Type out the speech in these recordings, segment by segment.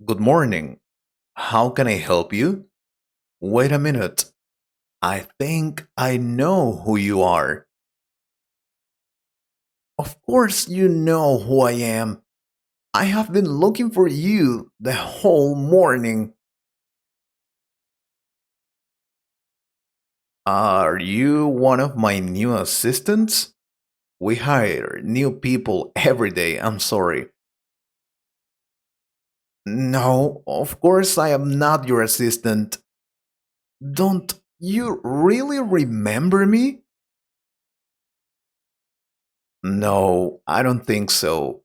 Good morning. How can I help you? Wait a minute. I think I know who you are. Of course, you know who I am. I have been looking for you the whole morning. Are you one of my new assistants? We hire new people every day. I'm sorry. No, of course I am not your assistant. Don't you really remember me? No, I don't think so.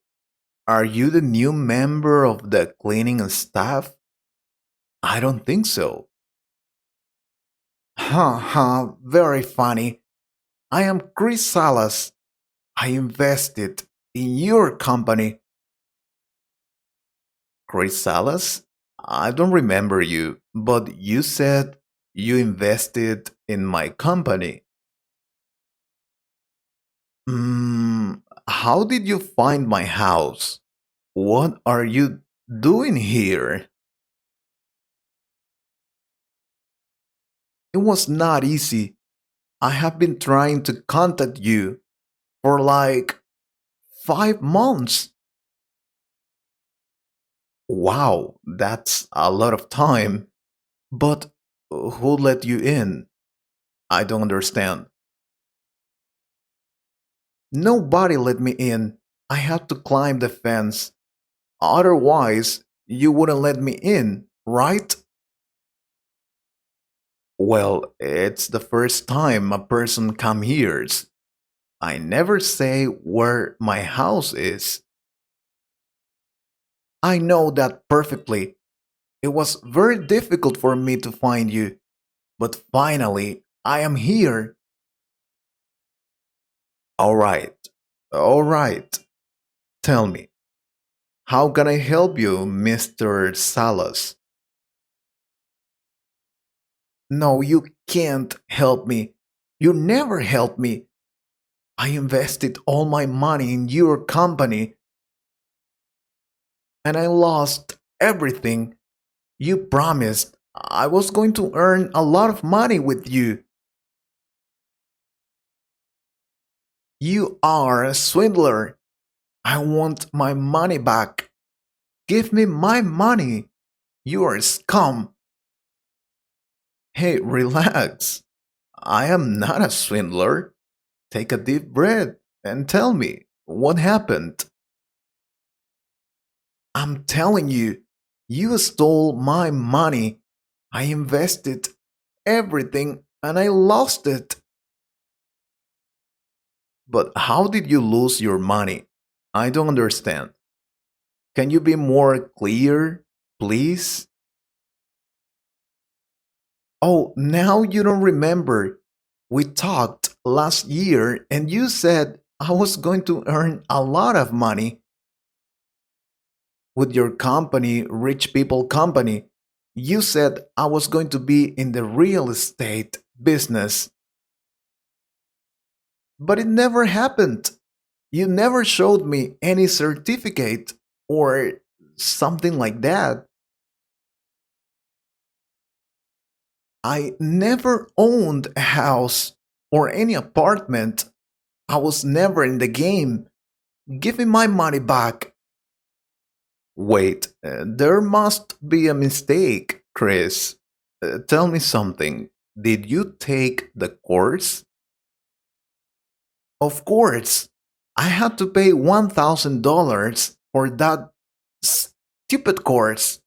Are you the new member of the cleaning staff? I don't think so. Ha ha, very funny. I am Chris Salas. I invested in your company. Chris Salas? I don't remember you, but you said you invested in my company. Hmm, how did you find my house? What are you doing here? It was not easy. I have been trying to contact you for like 5 months. Wow, that's a lot of time. But who let you in? I don't understand. Nobody let me in. I had to climb the fence. Otherwise, you wouldn't let me in, right? Well, it's the first time a person come here. I never say where my house is. I know that perfectly. It was very difficult for me to find you, but finally, I am here. All right, all right. Tell me, how can I help you, Mr. Salas? No, you can't help me. You never helped me. I invested all my money in your company and I lost everything. You promised I was going to earn a lot of money with you. You are a swindler. I want my money back. Give me my money. You are a scum. Hey, relax. I am not a swindler. Take a deep breath and tell me what happened. I'm telling you, you stole my money. I invested everything and I lost it. But how did you lose your money? I don't understand. Can you be more clear, please? Oh, now you don't remember. We talked last year and you said I was going to earn a lot of money with your company, Rich People Company. You said I was going to be in the real estate business, but it never happened. You never showed me any certificate or something like that. I never owned a house or any apartment. I was never in the game. Give me my money back. Wait, there must be a mistake, Chris. Tell me something. Did you take the course? Of course. I had to pay $1,000 for that stupid course.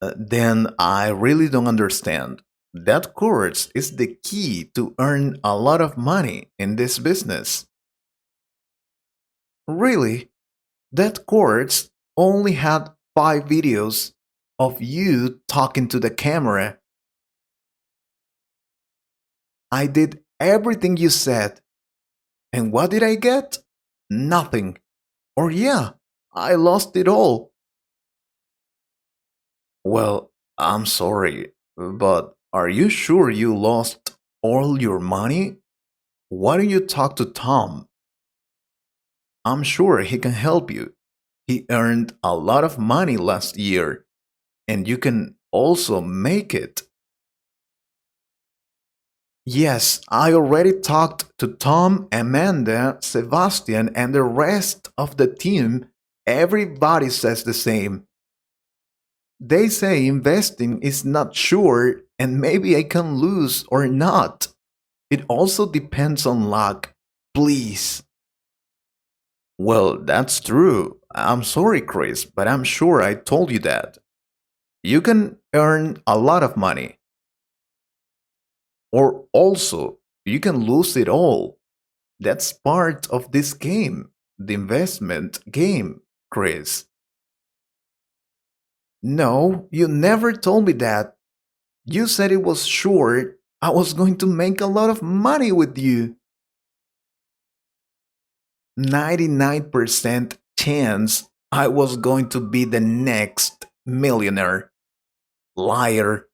Then I really don't understand. That course is the key to earn a lot of money in this business. Really? That course only had 5 videos of you talking to the camera. I did everything you said. And what did I get? Nothing. Or, yeah, I lost it all. Well, I'm sorry, but are you sure you lost all your money? Why don't you talk to Tom? I'm sure he can help you. He earned a lot of money last year, and you can also make it. Yes, I already talked to Tom, Amanda, Sebastian, and the rest of the team. Everybody says the same. They say investing is not sure and maybe I can lose or not. It also depends on luck. Please. Well, that's true. I'm sorry, Chris, but I'm sure I told you that. You can earn a lot of money, or also you can lose it all. That's part of this game, the investment game, Chris. No, you never told me that. You said it was sure I was going to make a lot of money with you. 99% chance I was going to be the next millionaire. Liar.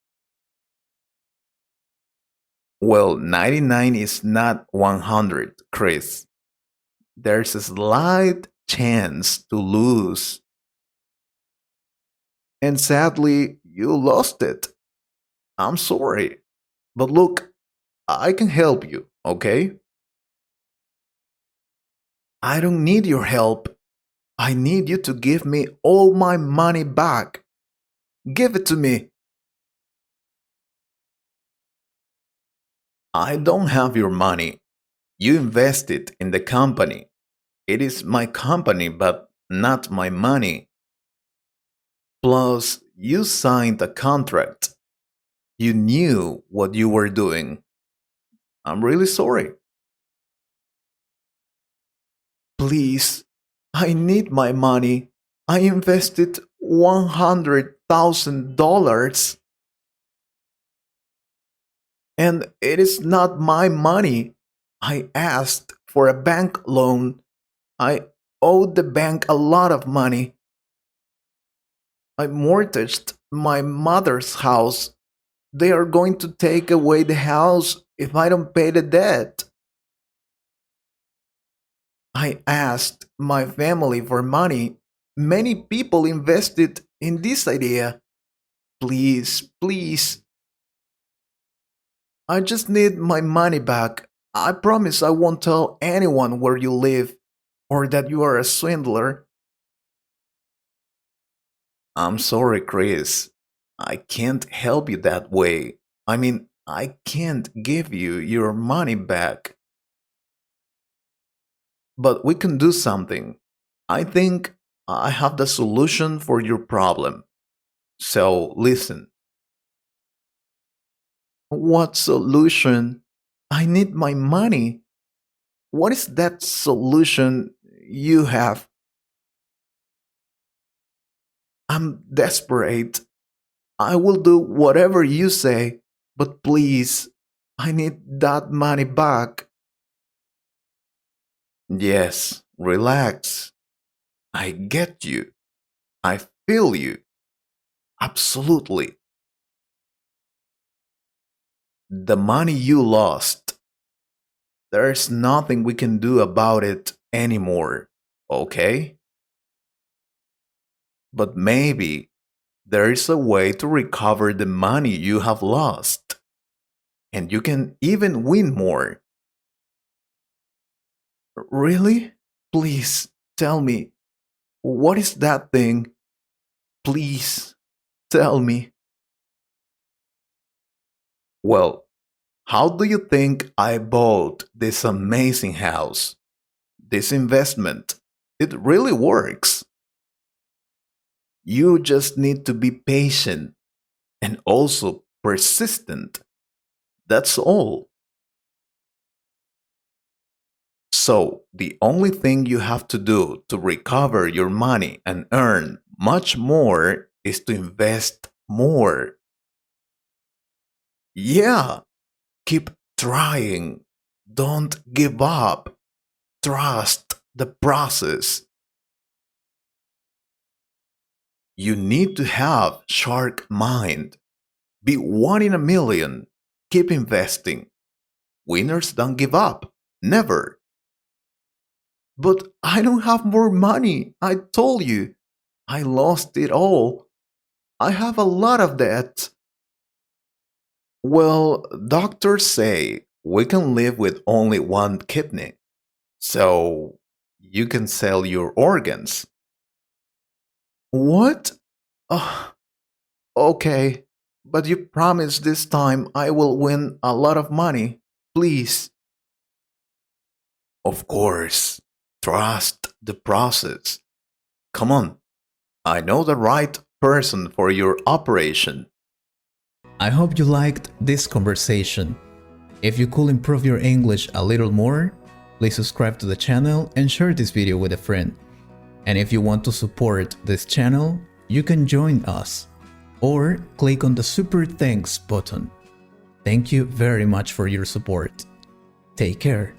Well, 99 is not 100, Chris. There's a slight chance to lose. And sadly, you lost it. I'm sorry. But look, I can help you, okay? I don't need your help. I need you to give me all my money back. Give it to me. I don't have your money. You invest it in the company. It is my company, but not my money. Plus, you signed a contract. You knew what you were doing. I'm really sorry. Please, I need my money. I invested $100,000 and it is not my money. I asked for a bank loan. I owed the bank a lot of money. I mortgaged my mother's house. They are going to take away the house if I don't pay the debt. I asked my family for money. Many people invested in this idea. Please, please, I just need my money back. I promise I won't tell anyone where you live or that you are a swindler. I'm sorry, Chris. I can't help you that way. I mean, I can't give you your money back. But we can do something. I think I have the solution for your problem. So listen. What solution? I need my money. What is that solution you have? I'm desperate. I will do whatever you say, but please, I need that money back. Yes, relax. I get you. I feel you. Absolutely. The money you lost, there's nothing we can do about it anymore, okay? But maybe there is a way to recover the money you have lost, and you can even win more. Really? Please tell me, what is that thing? Please tell me. Well, how do you think I bought this amazing house? This investment? It really works. You just need to be patient and also persistent. That's all. So, the only thing you have to do to recover your money and earn much more is to invest more. Yeah, keep trying. Don't give up. Trust the process. You need to have shark mind. Be one in a million. Keep investing. Winners don't give up. Never. But I don't have more money. I told you. I lost it all. I have a lot of debt. Well, doctors say we can live with only one kidney. So you can sell your organs. What? Oh, okay. But you promise this time I will win a lot of money. Please. Of course. Trust the process. Come on. I know the right person for your operation. I hope you liked this conversation. If you could improve your English a little more, please subscribe to the channel and share this video with a friend. And if you want to support this channel, you can join us or click on the Super Thanks button. Thank you very much for your support. Take care.